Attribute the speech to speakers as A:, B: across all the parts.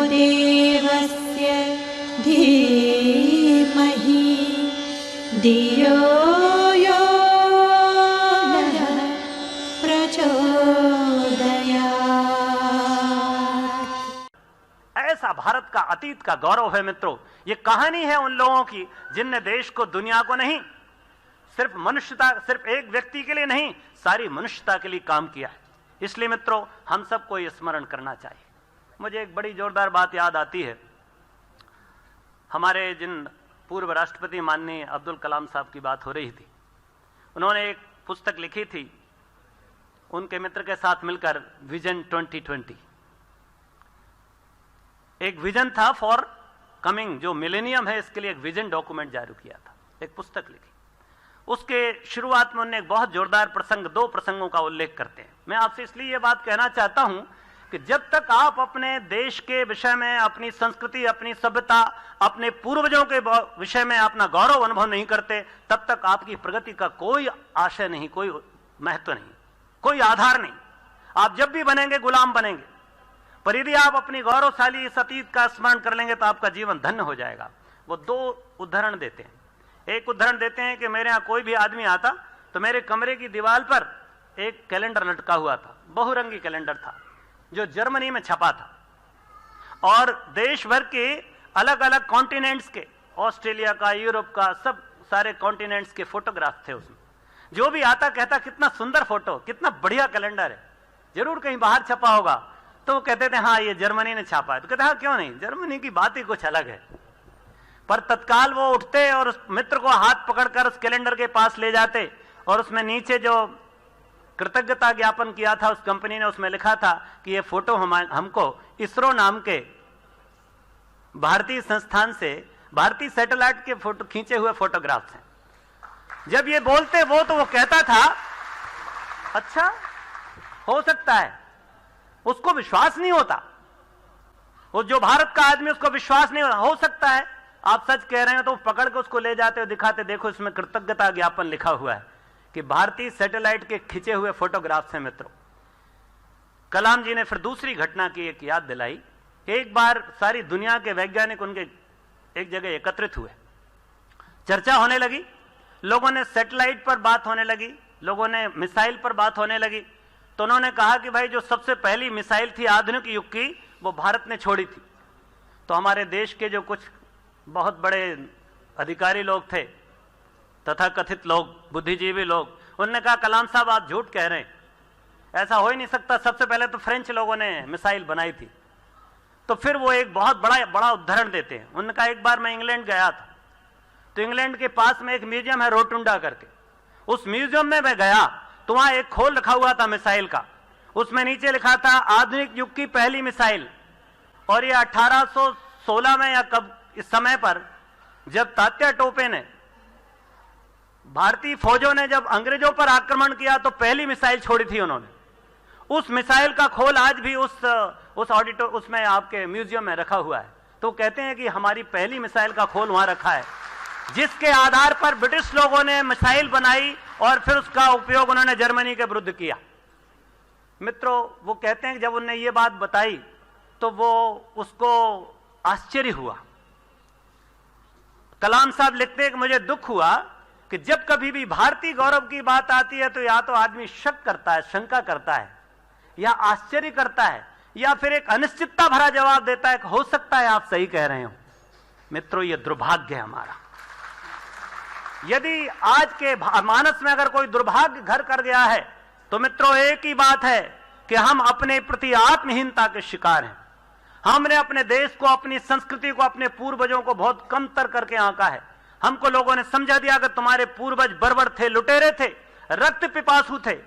A: देवस्य धीमहि धियो यो नः प्रचोदयात्।
B: ऐसा भारत का अतीत का गौरव है मित्रों। ये कहानी है उन लोगों की जिनने देश को, दुनिया को नहीं, सिर्फ मनुष्यता, सिर्फ एक व्यक्ति के लिए नहीं, सारी मनुष्यता के लिए काम किया है। इसलिए मित्रों हम सबको ये स्मरण करना चाहिए। मुझे एक बड़ी जोरदार बात याद आती है। हमारे जिन पूर्व राष्ट्रपति माननीय अब्दुल कलाम साहब की बात हो रही थी, उन्होंने एक पुस्तक लिखी थी उनके मित्र के साथ मिलकर, विजन 2020। एक विजन था फॉर कमिंग, जो मिलेनियम है, इसके लिए एक विजन डॉक्यूमेंट जारी किया था, एक पुस्तक लिखी। उसके शुरुआत में उन्होंने एक बहुत जोरदार प्रसंग, 2 प्रसंगों का उल्लेख करते हैं। मैं आपसे इसलिए यह बात कहना चाहता हूं कि जब तक आप अपने देश के विषय में, अपनी संस्कृति, अपनी सभ्यता, अपने पूर्वजों के विषय में अपना गौरव अनुभव नहीं करते, तब तक आपकी प्रगति का कोई आशय नहीं, कोई महत्व नहीं, कोई आधार नहीं। आप जब भी बनेंगे गुलाम बनेंगे, पर यदि आप अपनी गौरवशाली इस अतीत का स्मरण कर लेंगे तो आपका जीवन धन्य हो जाएगा। वो 2 उदाहरण देते हैं। एक उदाहरण देते हैं कि मेरे यहां कोई भी आदमी आता तो मेरे कमरे की दीवार पर एक कैलेंडर लटका हुआ था, बहुरंगी कैलेंडर था, जो जर्मनी में छपा था, और देश भर के अलग अलग कॉन्टिनेंट्स के, ऑस्ट्रेलिया का, यूरोप का, सब सारे कॉन्टिनेंट्स के फोटोग्राफ थे उसमें। जो भी आता कहता कितना सुंदर फोटो, कितना बढ़िया कैलेंडर है, जरूर कहीं बाहर छपा होगा। तो वो कहते थे हाँ ये जर्मनी ने छापा है। तो कहते हाँ क्यों नहीं, जर्मनी की बात ही कुछ अलग है। पर तत्काल वो उठते और उस मित्र को हाथ पकड़कर उस कैलेंडर के पास ले जाते, और उसमें नीचे जो कृतज्ञता ज्ञापन किया था उस कंपनी ने, उसमें लिखा था कि ये फोटो हमको इसरो नाम के भारतीय संस्थान से, भारतीय सैटेलाइट के फोटो खींचे हुए फोटोग्राफ्स हैं। जब ये बोलते वो, तो वो कहता था अच्छा हो सकता है, उसको विश्वास नहीं होता, वो जो भारत का आदमी, उसको विश्वास नहीं हो सकता है आप सच कह रहे हैं। तो पकड़ के उसको ले जाते और दिखाते, देखो इसमें कृतज्ञता ज्ञापन लिखा हुआ है कि भारतीय सैटेलाइट के खींचे हुए फोटोग्राफ्स हैं। मित्रों, कलाम जी ने फिर दूसरी घटना की एक याद दिलाई। एक बार सारी दुनिया के वैज्ञानिक उनके एक जगह एकत्रित हुए, चर्चा होने लगी, लोगों ने सैटेलाइट पर बात होने लगी, लोगों ने मिसाइल पर बात होने लगी। तो उन्होंने कहा कि भाई जो सबसे पहली मिसाइल थी आधुनिक युग की, वो भारत ने छोड़ी थी। तो हमारे देश के जो कुछ बहुत बड़े अधिकारी लोग थे, तथा कथित लोग, बुद्धिजीवी लोग, उन्होंने कहा कलाम साहब आप झूठ कह रहे हैं, ऐसा हो ही नहीं सकता, सबसे पहले तो फ्रेंच लोगों ने मिसाइल बनाई थी। तो फिर वो एक बहुत बड़ा उदाहरण देते हैं। उन्होंने कहा एक बार मैं इंग्लैंड गया था, तो इंग्लैंड के पास में एक म्यूजियम है रोटुंडा करके, उस म्यूजियम में मैं गया तो वहां एक खोल रखा हुआ था मिसाइल का, उसमें नीचे लिखा था आधुनिक युग की पहली मिसाइल। और ये 1816 में या कब, इस समय पर जब तात्या टोपे ने, भारतीय फौजों ने जब अंग्रेजों पर आक्रमण किया तो पहली मिसाइल छोड़ी थी उन्होंने। उस मिसाइल का खोल आज भी उसमें आपके म्यूजियम में रखा हुआ है। तो कहते हैं कि हमारी पहली मिसाइल का खोल वहां रखा है, जिसके आधार पर ब्रिटिश लोगों ने मिसाइल बनाई और फिर उसका उपयोग उन्होंने जर्मनी के विरुद्ध किया। मित्रों, वो कहते हैं कि जब उन्होंने ये बात बताई तो वो उसको आश्चर्य हुआ। कलाम साहब लिखते हैं कि मुझे दुख हुआ कि जब कभी भी भारतीय गौरव की बात आती है तो या तो आदमी शक करता है, शंका करता है, या आश्चर्य करता है, या फिर एक अनिश्चितता भरा जवाब देता है कि हो सकता है आप सही कह रहे हो। मित्रों, यह दुर्भाग्य है हमारा। यदि आज के मानस में अगर कोई दुर्भाग्य घर कर गया है तो मित्रों एक ही बात है कि हम अपने प्रति आत्महीनता के शिकार हैं। हमने अपने देश को, अपनी संस्कृति को, अपने पूर्वजों को बहुत कमतर करके आंका है। हमको लोगों ने समझा दिया कि तुम्हारे पूर्वज बर्बर थे, लुटेरे थे, रक्त पिपासु थे,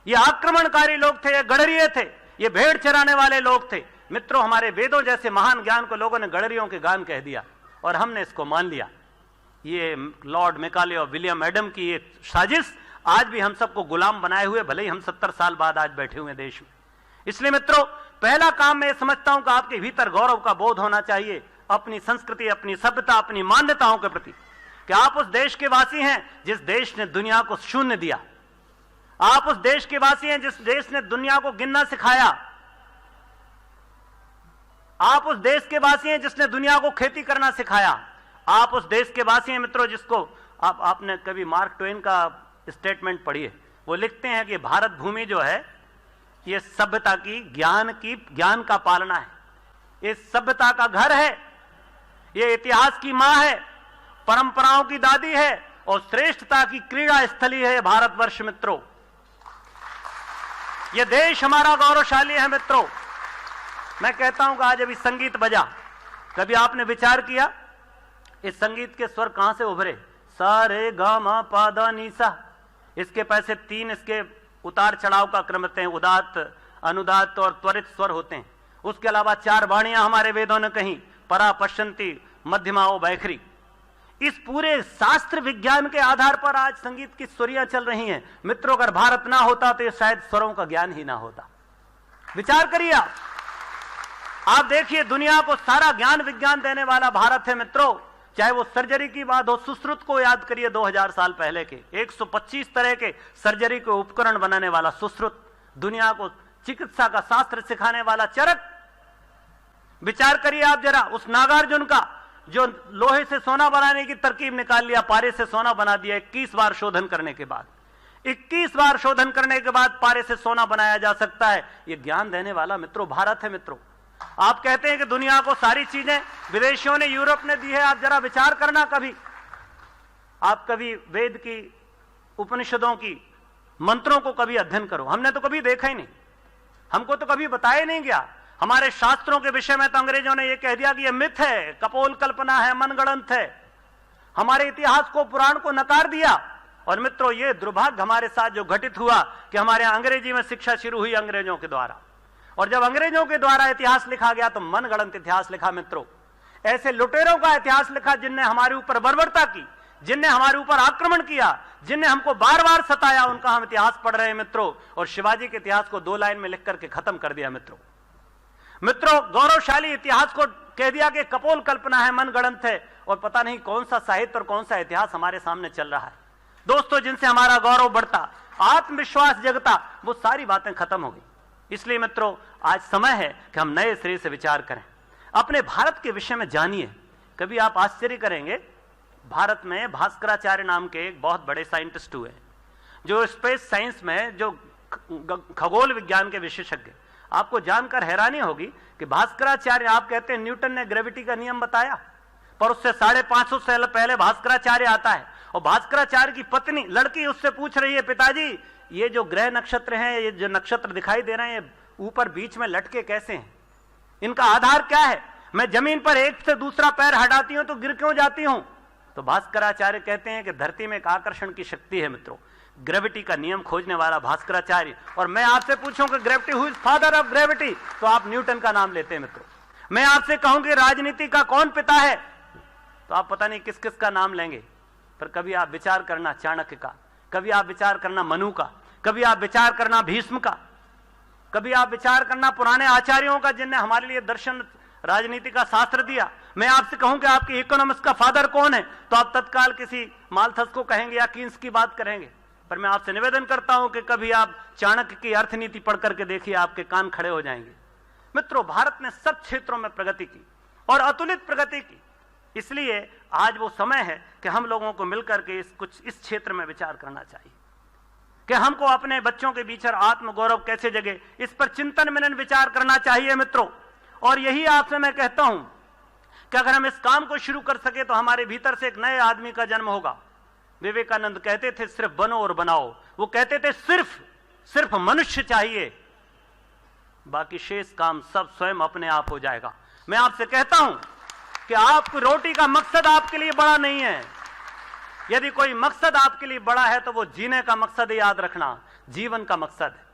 B: ये आक्रमणकारी लोग थे, ये गडरिये थे, ये भेड़ चराने वाले लोग थे। मित्रों, हमारे वेदों जैसे महान ज्ञान को लोगों ने गडरियों के गान कह दिया और हमने इसको मान लिया। ये लॉर्ड मैकाले और विलियम एडम की एक साजिश आज भी हम सबको गुलाम बनाए हुए, भले ही हम 70 साल बाद आज बैठे हुए देश में। इसलिए मित्रों, पहला काम मैं समझता हूं कि आपके भीतर गौरव का बोध होना चाहिए अपनी संस्कृति, अपनी सभ्यता, अपनी मान्यताओं के प्रति, कि आप उस देश के वासी हैं जिस देश ने दुनिया को शून्य दिया। आप उस देश के वासी हैं जिस देश ने दुनिया को गिनना सिखाया। आप उस देश के वासी हैं जिसने दुनिया को खेती करना सिखाया। आप उस देश के वासी हैं मित्रों जिसको आपने कभी मार्क ट्वेन का स्टेटमेंट पढ़िए। वो लिखते हैं कि भारत भूमि जो है ये सभ्यता की ज्ञान का पालना है, ये सभ्यता का घर है, ये इतिहास की मां है, परंपराओं की दादी है और श्रेष्ठता की क्रीड़ा स्थली है भारतवर्ष मित्रों। ये देश हमारा गौरवशाली है मित्रों। मैं कहता हूं कि आज अभी संगीत बजा, कभी आपने विचार किया इस संगीत के स्वर कहां से उभरे? सा रे गा मा पा धा नी सा। इसके पैसे 3 इसके उतार चढ़ाव का क्रम होते हैं, उदात्त, अनुदात्त और त्वरित स्वर होते हैं। उसके अलावा 4 वाणियां हमारे वेदों ने कहीं, परा, पश्चंती, मध्यमा और बैखरी। इस पूरे शास्त्र विज्ञान के आधार पर आज संगीत की स्वरियां चल रही हैं मित्रों। अगर भारत ना होता तो ये शायद स्वरों का ज्ञान ही ना होता। विचार करिए आप देखिए दुनिया को सारा ज्ञान विज्ञान देने वाला भारत है मित्रों। चाहे वो सर्जरी की बात हो, सुश्रुत को याद करिए 2000 साल पहले के 125 तरह के सर्जरी के उपकरण बनाने वाला सुश्रुत, दुनिया को चिकित्सा का शास्त्र सिखाने वाला चरक। विचार करिए आप जरा उस नागार्जुन का जो लोहे से सोना बनाने की तरकीब निकाल लिया, पारे से सोना बना दिया 21 बार शोधन करने के बाद। 21 बार शोधन करने के बाद पारे से सोना बनाया जा सकता है। यह ज्ञान देने वाला मित्रों भारत है मित्रों। आप कहते हैं कि दुनिया को सारी चीजें विदेशियों ने, यूरोप ने दी है। आप जरा विचार करना, आप कभी वेद की, उपनिषदों की मंत्रों को कभी अध्ययन करो। हमने तो कभी देखा ही नहीं, हमको तो कभी बताया नहीं गया। हमारे शास्त्रों के विषय में तो अंग्रेजों ने यह कह दिया कि यह मिथ है, कपोल कल्पना है, मनगढ़ंत है। हमारे इतिहास को, पुराण को नकार दिया। और मित्रों ये दुर्भाग्य हमारे साथ जो घटित हुआ कि हमारे यहां अंग्रेजी में शिक्षा शुरू हुई अंग्रेजों के द्वारा, और जब अंग्रेजों के द्वारा इतिहास लिखा गया तो मनगढ़ंत इतिहास लिखा मित्रों। ऐसे लुटेरों का इतिहास लिखा जिनने हमारे ऊपर बर्बरता की, जिनने हमारे ऊपर आक्रमण किया, जिनने हमको बार बार सताया, उनका हम इतिहास पढ़ रहे हैं मित्रों। और शिवाजी के इतिहास को 2 लाइन में लिख करके खत्म कर दिया मित्रों। गौरवशाली इतिहास को कह दिया कि कपोल कल्पना है, मनगढ़ंत है, और पता नहीं कौन सा साहित्य और कौन सा इतिहास हमारे सामने चल रहा है। दोस्तों, जिनसे हमारा गौरव बढ़ता, आत्मविश्वास जगता, वो सारी बातें खत्म हो गई। इसलिए मित्रों आज समय है कि हम नए सिरे से विचार करें, अपने भारत के विषय में जानिए। कभी आप आश्चर्य करेंगे, भारत में भास्कराचार्य नाम के एक बहुत बड़े साइंटिस्ट हुए जो स्पेस साइंस में, जो खगोल विज्ञान के विशेषज्ञ। आपको जानकर हैरानी होगी कि भास्कराचार्य, आप कहते हैं न्यूटन ने ग्रेविटी का नियम बताया, पर उससे 550 साल पहले भास्कराचार्य आता है। और भास्कराचार्य की पत्नी, लड़की, उससे पूछ रही है, पिताजी ये जो ग्रह नक्षत्र हैं, ये जो नक्षत्र दिखाई दे रहे हैं ऊपर बीच में लटके कैसे हैं, इनका आधार क्या है? मैं जमीन पर एक से दूसरा पैर हटाती हूं तो गिर क्यों जाती हूं? तो भास्कराचार्य कहते हैं कि धरती में एक आकर्षण की शक्ति है मित्रों, ग्रेविटी का नियम खोजने वाला भास्कराचार्य। और मैं आपसे पूछूं कि gravity, who is father of gravity, तो आप न्यूटन का नाम लेते हैं मित्रों। मैं आपसे कहूं कि राजनीति का कौन पिता है, तो आप पता नहीं किस किस का नाम लेंगे। पर कभी आप विचार करना चाणक्य का, कभी आप विचार करना मनु का, कभी आप विचार करना भीष्म का, कभी आप विचार करना पुराने आचार्यों का जिनने हमारे लिए दर्शन, राजनीति का शास्त्र दिया। मैं आपसे कहूं कि आपके इकोनॉमिक्स का फादर कौन है, तो आप तत्काल किसी मालथस को कहेंगे या कीन्स की बात करेंगे। पर मैं आपसे निवेदन करता हूं कि कभी आप चाणक्य की अर्थनीति पढ़ करके देखिए, आपके कान खड़े हो जाएंगे। मित्रों, भारत ने सब क्षेत्रों में प्रगति की और अतुलित प्रगति की। इसलिए आज वो समय है कि हम लोगों को मिलकर के इस क्षेत्र में विचार करना चाहिए कि हमको अपने बच्चों के भीतर आत्मगौरव कैसे जगे, इस पर चिंतन मनन विचार करना चाहिए मित्रों। और यही आपसे मैं कहता हूं कि अगर हम इस काम को शुरू कर सके तो हमारे भीतर से एक नए आदमी का जन्म होगा। विवेकानंद कहते थे सिर्फ बनो और बनाओ, वो कहते थे सिर्फ मनुष्य चाहिए, बाकी शेष काम सब स्वयं अपने आप हो जाएगा। मैं आपसे कहता हूं कि आपकी रोटी का मकसद आपके लिए बड़ा नहीं है। यदि कोई मकसद आपके लिए बड़ा है तो वो जीने का मकसद याद रखना, जीवन का मकसद है।